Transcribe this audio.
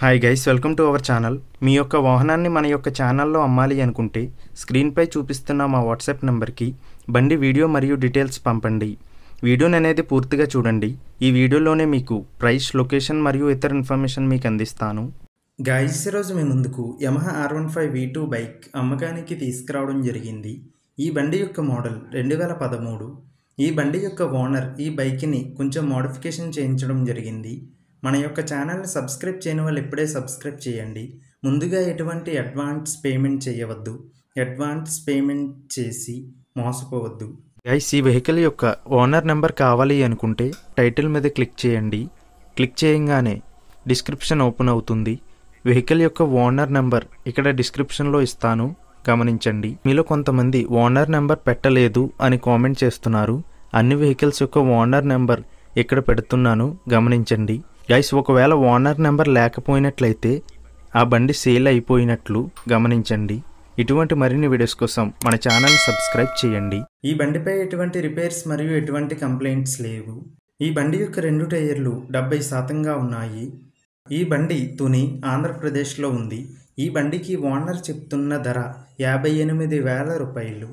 Hi guys, welcome to our channel. మీ యొక్క వాహనాన్ని మన యొక్క ఛానల్లో అమ్మాలి అనుకుంటే స్క్రీన్పై చూపిస్తున్న మా వాట్సాప్ నెంబర్కి బండి వీడియో మరియు డీటెయిల్స్ పంపండి. వీడియోని అనేది పూర్తిగా చూడండి. ఈ వీడియోలోనే మీకు ప్రైస్, లొకేషన్ మరియు ఇతర ఇన్ఫర్మేషన్ మీకు అందిస్తాను. గైస్, ఈరోజు మీ ముందుకు యమహా R15 V2 బైక్ అమ్మకానికి తీసుకురావడం జరిగింది. ఈ బండి యొక్క మోడల్ 2013. ఈ బండి యొక్క ఓనర్ ఈ బైక్ని కొంచెం మోడిఫికేషన్ చేయించడం జరిగింది. మన యొక్క ఛానల్ని సబ్స్క్రైబ్ చేయని వాళ్ళు ఇప్పుడే సబ్స్క్రైబ్ చేయండి. ముందుగా ఎటువంటి అడ్వాన్స్ పేమెంట్ చేయవద్దు. అడ్వాన్స్ పేమెంట్ చేసి మోసపోవద్దు. గైస్, ఈ వెహికల్ యొక్క ఓనర్ నెంబర్ కావాలి అనుకుంటే టైటిల్ మీద క్లిక్ చేయండి. క్లిక్ చేయగానే డిస్క్రిప్షన్ ఓపెన్ అవుతుంది. వెహికల్ యొక్క ఓనర్ నెంబర్ ఇక్కడ డిస్క్రిప్షన్లో ఇస్తాను, గమనించండి. మీలో కొంతమంది ఓనర్ నెంబర్ పెట్టలేదు అని కామెంట్ చేస్తున్నారు. అన్ని వెహికల్స్ యొక్క ఓనర్ నెంబర్ ఇక్కడ పెడుతున్నాను, గమనించండి. గైస్, ఒకవేళ ఓనర్ నెంబర్ లేకపోయినట్లయితే ఆ బండి సేల్ అయిపోయినట్లు గమనించండి. ఇటువంటి మరిన్ని వీడియోస్ కోసం మన ఛానల్ సబ్స్క్రైబ్ చేయండి. ఈ బండిపై ఎటువంటి రిపేర్స్ మరియు ఎటువంటి కంప్లైంట్స్ లేవు. ఈ బండి యొక్క 2 టైర్లు 70% ఉన్నాయి. ఈ బండి తుని, ఆంధ్రప్రదేశ్లో ఉంది. ఈ బండికి ఓనర్ చెప్తున్న ధర 58,000 రూపాయలు.